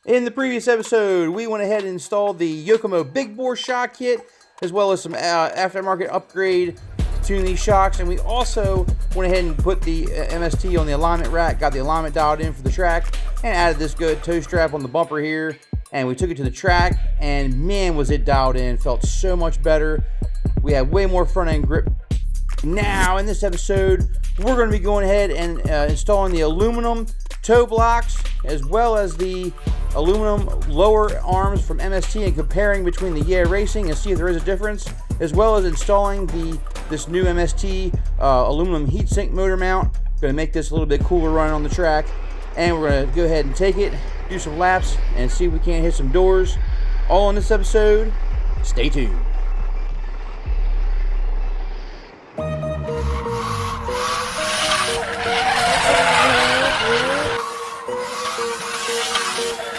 In the previous episode, we went ahead and installed the Yokomo Big Bore shock kit, as well as some aftermarket upgrade to tune these shocks, and we also went ahead and put the MST on the alignment rack, got the alignment dialed in for the track, and added this good toe strap on the bumper here, and we took it to the track, and man was it dialed in, felt so much better. We had way more front end grip. Now, in this episode, we're going to be going ahead and installing the aluminum toe blocks, as well as the aluminum lower arms from MST, and comparing between the Yeah Racing and see if there is a difference, as well as installing this new MST aluminum heatsink motor mount. Going to make this a little bit cooler running on the track, and we're going to go ahead and take it, do some laps, and see if we can't hit some doors. All in this episode. Stay tuned.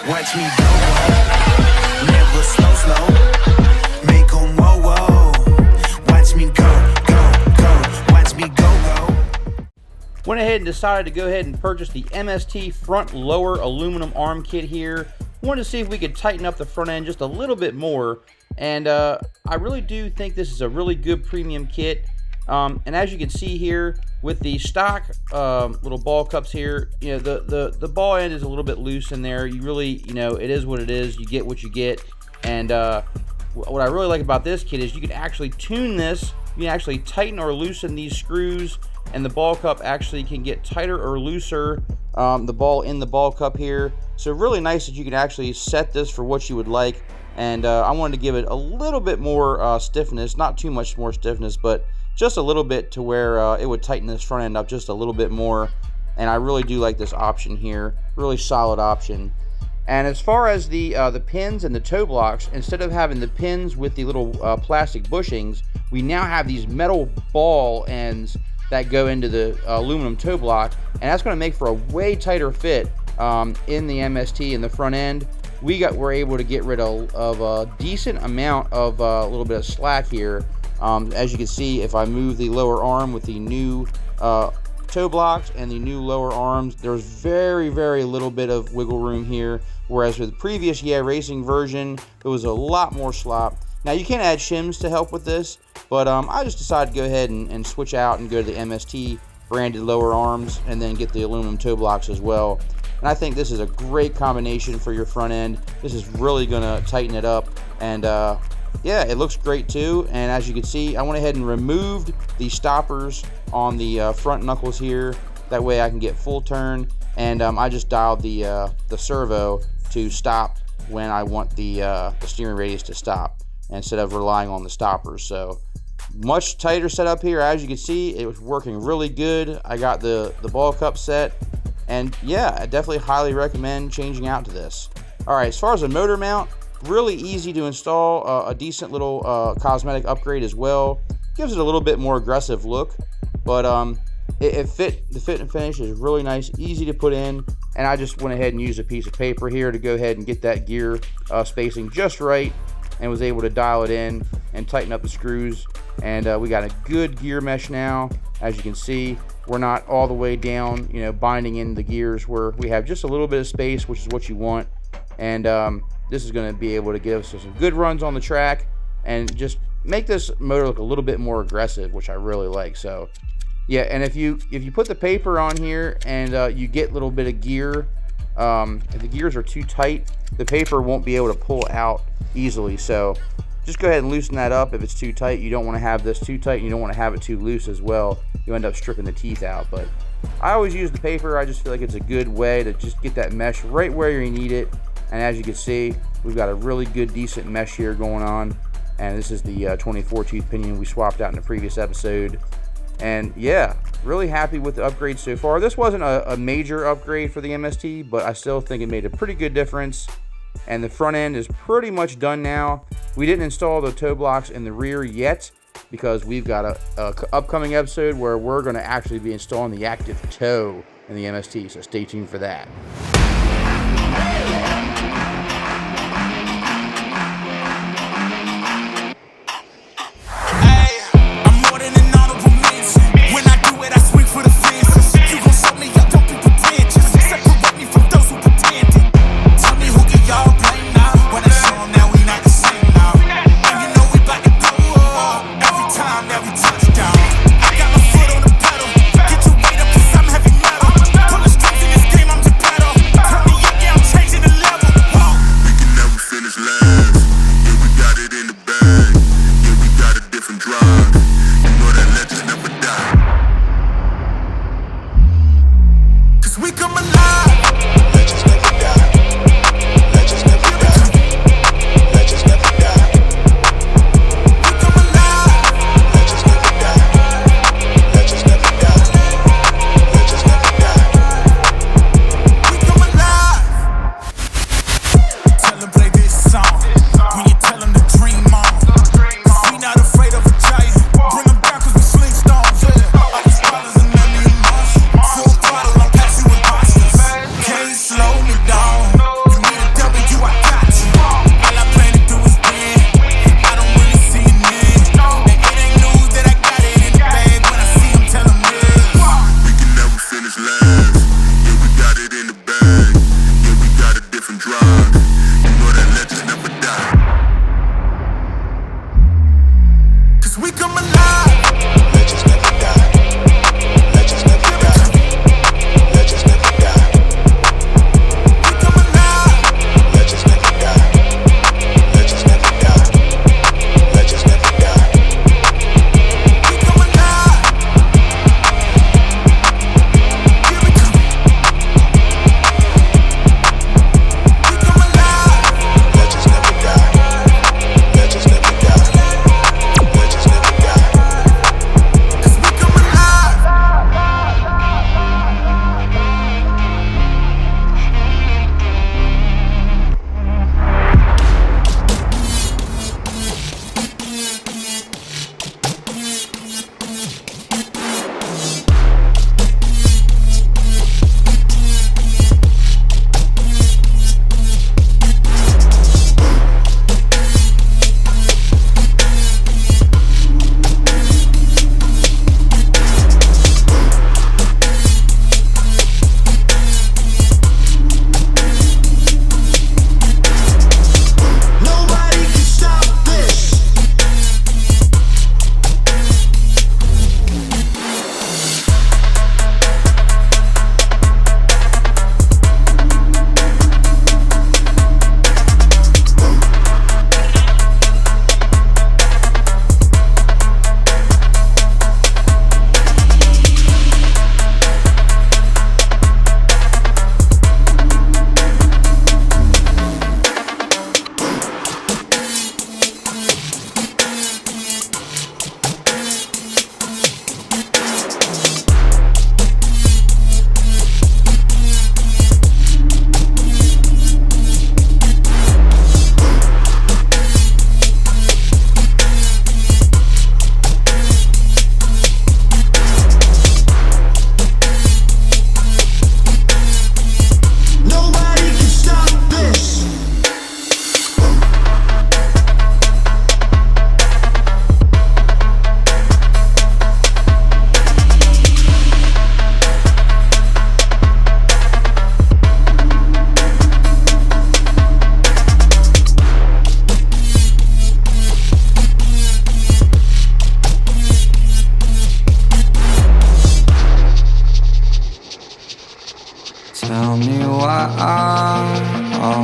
Watch me go, never slow, make 'em whoa. Watch me go, watch me go. Went ahead and decided to go ahead and purchase the MST front lower aluminum arm kit here. Wanted to see if we could tighten up the front end just a little bit more, and I really do think this is a really good premium kit. And as you can see here, with the stock little ball cups here, you know, the ball end is a little bit loose in there. You really, you know, it is what it is. You get what you get. And what I really like about this kit is you can actually tune this. You can actually tighten or loosen these screws, and the ball cup actually can get tighter or looser, the ball in the ball cup here. So really nice that you can actually set this for what you would like. And I wanted to give it a little bit more stiffness, not too much more stiffness, but just a little bit to where it would tighten this front end up just a little bit more. And I really do like this option here, really solid option. And as far as the pins and the toe blocks, instead of having the pins with the little plastic bushings, we now have these metal ball ends that go into the aluminum toe block, and that's going to make for a way tighter fit in the MST in the front end. We're able to get rid of a decent amount of a little bit of slack here. As you can see, if I move the lower arm with the new toe blocks and the new lower arms, there's very little bit of wiggle room here, whereas with the previous Yeah Racing version, there was a lot more slop. Now you can add shims to help with this, but I just decided to go ahead and switch out and go to the MST branded lower arms, and then get the aluminum toe blocks as well. And I think this is a great combination for your front end. This is really going to tighten it up, and yeah, it looks great too. And as you can see, I went ahead and removed the stoppers on the front knuckles here. That way I can get full turn, and I just dialed the servo to stop when I want the steering radius to stop, instead of relying on the stoppers. So much tighter setup here. As you can see, it was working really good. I got the ball cup set, and yeah, I definitely highly recommend changing out to this. All right, as far as a motor mount, really easy to install, a decent little cosmetic upgrade as well. Gives it a little bit more aggressive look, but the fit and finish is really nice, easy to put in, and I just went ahead and used a piece of paper here to go ahead and get that gear spacing just right, and was able to dial it in and tighten up the screws. And we got a good gear mesh now. As you can see, we're not all the way down, you know, binding in the gears, where we have just a little bit of space, which is what you want. And this is going to be able to give us some good runs on the track, and just make this motor look a little bit more aggressive, which I really like. So yeah, and if you put the paper on here and you get a little bit of gear, if the gears are too tight, the paper won't be able to pull out easily. So just go ahead and loosen that up if it's too tight. You don't want to have this too tight, and you don't want to have it too loose as well. You end up stripping the teeth out. But I always use the paper. I just feel like it's a good way to just get that mesh right where you need it. And as you can see, we've got a really good, decent mesh here going on. And this is the 24 tooth pinion we swapped out in the previous episode. And yeah, really happy with the upgrade so far. This wasn't a major upgrade for the MST, but I still think it made a pretty good difference. And the front end is pretty much done now. We didn't install the toe blocks in the rear yet, because we've got a upcoming episode where we're going to actually be installing the active toe in the MST. So stay tuned for that. You gon' show me I don't be pretentious. Separate me from those who pretended. Tell me who can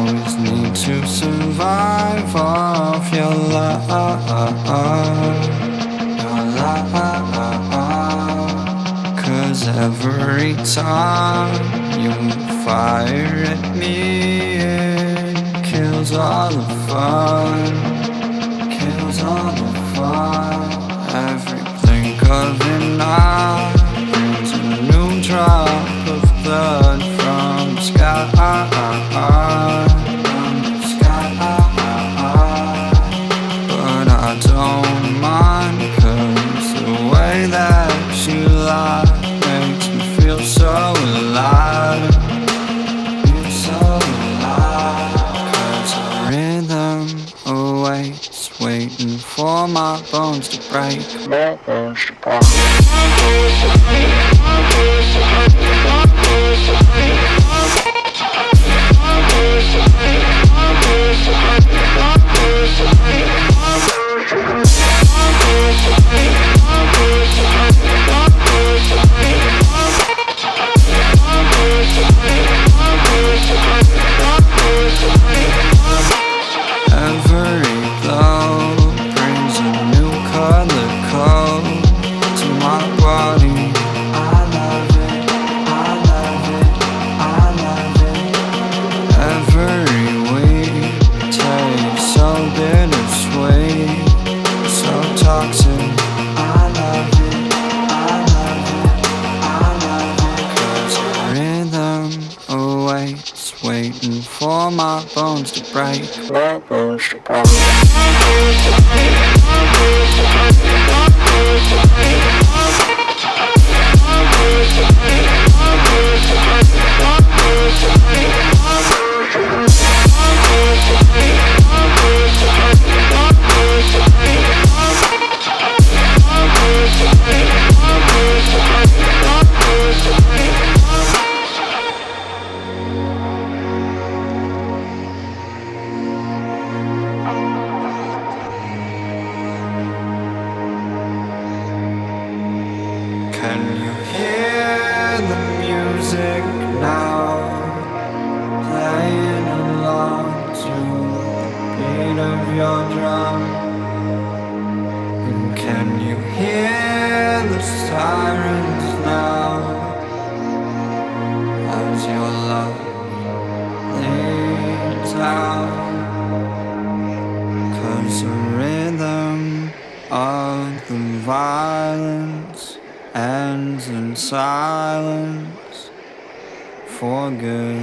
always need to survive off your love, your love. 'Cause every time you fire at me, it kills all the fun, kills all the fun. Every blink of an eye brings a new drop of blood from the sky, from the sky. But I don't mind, 'cause the way that you lie makes me feel so alive, feel so alive. 'Cause the rhythm awaits, waiting for my bones to break. My bones to break. Every blow brings a new color code to my body. I love it, I love it, I love it. Every week tastes so bittersweet, so toxic. I love it, I love it, I love it. 'Cause the rhythm awaits, waiting for my bones to break. My bones to break. Can you hear the music now, playing along to the beat of your drum? And can you hear the sirens now, as your love leads out? 'Cause the rhythm of the violence ends in silence for good.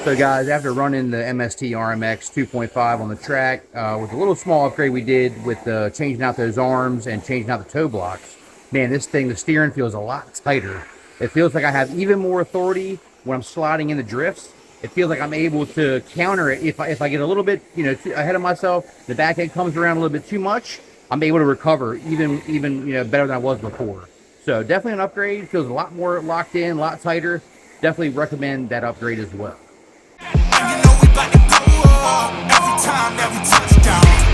So guys, after running the MST RMX 2.5 on the track, with a little small upgrade we did with changing out those arms and changing out the toe blocks, man, this thing, the steering feels a lot tighter. It feels like I have even more authority when I'm sliding in the drifts. It feels like I'm able to counter it if I get a little bit, too ahead of myself. The back end comes around a little bit too much. I'm able to recover even better than I was before. So definitely an upgrade. Feels a lot more locked in, a lot tighter. Definitely recommend that upgrade as well. And you know we bout to go up every time that we touch down.